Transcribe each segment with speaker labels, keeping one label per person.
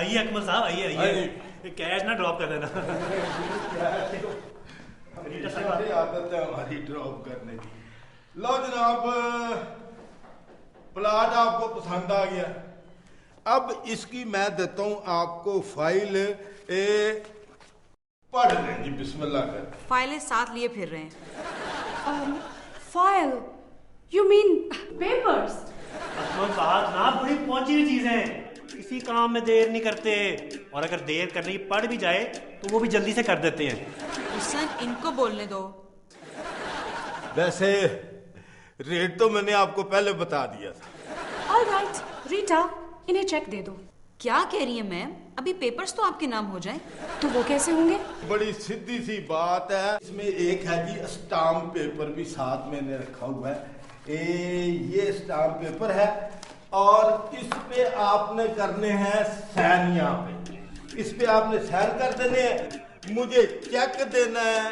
Speaker 1: آئیے اکمل صاحب, آئیے کیش نہ ڈراپ کر دینا.
Speaker 2: عادت ہے ہماری ڈراپ کرنے کی. لو جناب, پلاٹ آپ کو پسند آ گیا. اب اس کی میں دیتا ہوں آپ کو فائل. پڑھ لیں جی, بسم اللہ کر.
Speaker 3: فائلیں ساتھ لیے پھر رہے ہیں.
Speaker 4: File you mean papers?
Speaker 1: Akmal صاحب جناب بڑی پہنچی ہوئی چیزیں ہیں, کسی کام میں دیر نہیں کرتے, اور اگر دیر کرنے کی پڑ بھی جائے تو وہ بھی جلدی سے کر دیتے ہیں.
Speaker 3: حسن ان کو بولنے دو.
Speaker 2: ویسے ریٹ تو میں نے آپ کو پہلے بتا دیا تھا.
Speaker 4: آل رائٹ ریٹا, انہیں چیک دے دو.
Speaker 3: کیا کہہ رہی ہیں میم, ابھی پیپرز تو آپ کے نام ہو جائیں.
Speaker 4: تو وہ کیسے ہوں گے؟
Speaker 2: بڑی سیدھی سی بات ہے. اس میں ایک ہے جی اسٹامپ پیپر بھی ساتھ میں نے رکھا ہوا ہے. یہ اسٹامپ پیپر ہے اور اس پہ آپ نے کرنے ہیں سائن. یہاں پہ اس پہ آپ نے سائن کر دینے ہیں. مجھے چیک دینا ہے.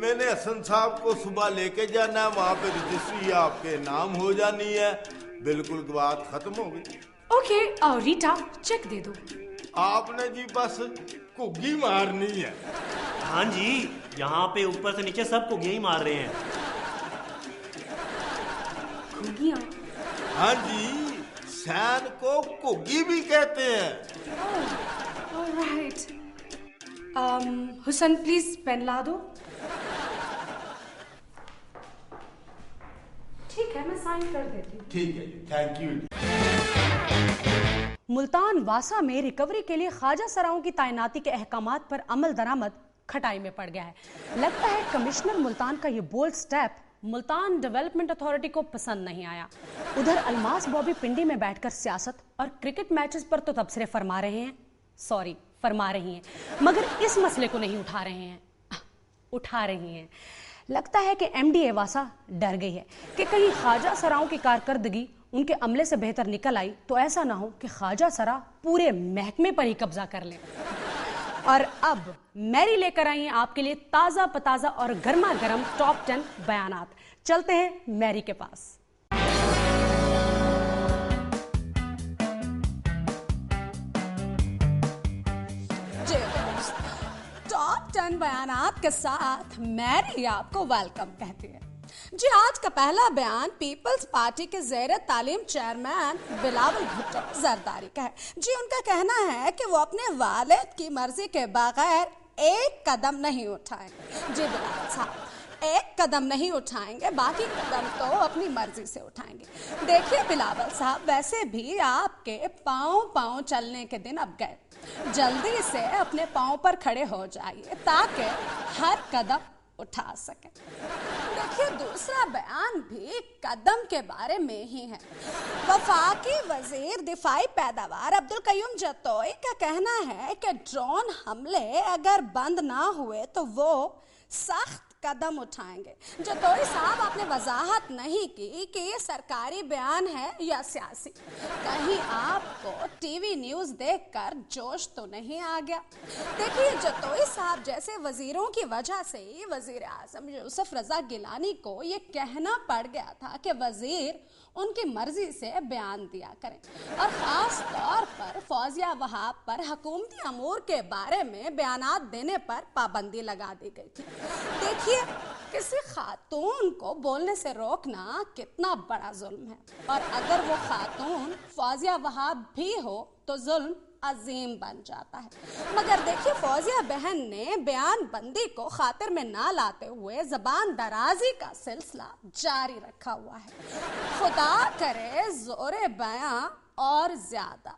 Speaker 2: میں نے حسن صاحب کو صبح لے کے جانا ہے, وہاں پہ رجسٹری آپ کے نام ہو جانی ہے. بالکل بات ختم ہو گئی.
Speaker 4: اوکے ریٹا, چیک دے دو.
Speaker 2: آپ نے جی بس گھگی مارنی ہے.
Speaker 1: ہاں جی, یہاں پہ اوپر سے نیچے سب کو یہی مار رہے ہیں.
Speaker 4: گھگیاں؟
Speaker 2: ہاں جی, سین کو گھگی بھی کہتے ہیں.
Speaker 4: All right. Hassan please pen لا دو. ٹھیک ہے, میں سائن کر دیتی ہوں.
Speaker 2: ٹھیک ہے جی, تھینک یو.
Speaker 5: ملتان واسا میں ریکوری کے لیے خواجہ سراؤں کی تعیناتی کے احکامات پر عمل درآمد کھٹائی میں پڑ گیا ہے. لگتا ہے کمشنر ملتان کا یہ bold step Multan development authority کو پسند نہیں آیا. ادھر الماس بابی پنڈی میں بیٹھ کر سیاست اور کرکٹ میچز پر تو تبصرے فرما رہی ہیں, مگر اس مسئلے کو نہیں اٹھا رہی ہیں. لگتا ہے کہ ایم ڈی اے واسا ڈر گئی ہے کہ کہیں خواجہ سراؤں کی کارکردگی ان کے عملے سے بہتر نکل آئی تو ایسا نہ ہو کہ خواجہ سرا پورے محکمے پر ہی قبضہ کر لیں. اور اب میری لے کر آئی ہیں آپ کے لیے تازہ پتازہ اور گرما گرم ٹاپ 10 بیانات. چلتے ہیں میری کے پاس. ٹاپ 10 بیانات کے ساتھ میری آپ کو ویلکم کہتی ہے. جی, آج کا پہلا بیان پیپلز پارٹی کے زیر تعلیم چیئرمین بلاول بھٹو زرداری کا ہے. جی, ان کا کہنا ہے کہ وہ اپنے والد کی مرضی کے بغیر ایک قدم نہیں اٹھائیں گے. جی بلاول صاحب, ایک قدم نہیں اٹھائیں گے, باقی قدم تو اپنی مرضی سے اٹھائیں گے. دیکھیے بلاول صاحب, ویسے بھی آپ کے پاؤں چلنے کے دن اب گئے. جلدی سے اپنے پاؤں پر کھڑے ہو جائیے تاکہ ہر قدم اٹھا سکیں. دیکھیے, دوسرا بیان بھی قدم کے بارے میں ہی ہے. وفاقی وزیر دفاعی پیداوار عبدالقیوم جتوئی کا کہنا ہے کہ ڈرون حملے اگر بند نہ ہوئے تو وہ سخت قدم اٹھائیں گے. جتوئی صاحب, آپ نے وضاحت نہیں کی کہ یہ سرکاری بیان ہے یا سیاسی. کہیں آپ کو ٹی وی نیوز دیکھ کر جوش تو نہیں آ گیا؟ دیکھیے, جتوئی صاحب جیسے وزیروں کی وجہ سے ہی وزیر اعظم یوسف رضا گیلانی کو یہ کہنا پڑ گیا تھا کہ وزیر ان کی مرضی سے بیان دیا کریں, اور خاص طور پر فوزیہ وہاب پر حکومتی امور کے بارے میں بیانات دینے پر پابندی لگا دی گئی تھی. دیکھیے, کسی خاتون کو بولنے سے روکنا کتنا بڑا ظلم ہے, اور اگر وہ خاتون فوزیہ وہاب بھی ہو تو ظلم عظیم بن جاتا ہے. مگر دیکھیے, فوزیہ بہن نے بیان بندی کو خاطر میں نہ لاتے ہوئے زبان درازی کا سلسلہ جاری رکھا ہوا ہے. خدا کرے زور بیان اور زیادہ.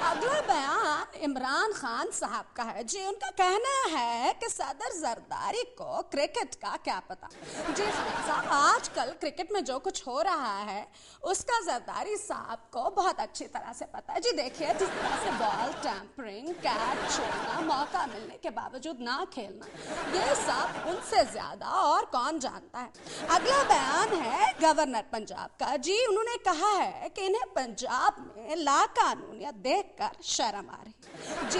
Speaker 5: اگلا بیان عمران خان صاحب کا ہے. جی, ان کا کہنا ہے کہ صدر زرداری کو کرکٹ کا کیا پتا. جی صاحب, آج کل کرکٹ میں جو کچھ ہو رہا ہے اس کا زرداری صاحب کو بہت اچھی طرح سے پتا ہے. جی دیکھیے, جس طرح سے بال ٹیمپرنگ, کیچ چھوڑنا, موقع ملنے کے باوجود نہ کھیلنا, یہ سب ان سے زیادہ اور کون جانتا ہے. اگلا بیان ہے گورنر پنجاب کا. جی, انہوں نے کہا ہے کہ انہیں پنجاب میں لا قانونیت دیکھ کر شرم آ رہی. جی,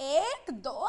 Speaker 5: 1, 2,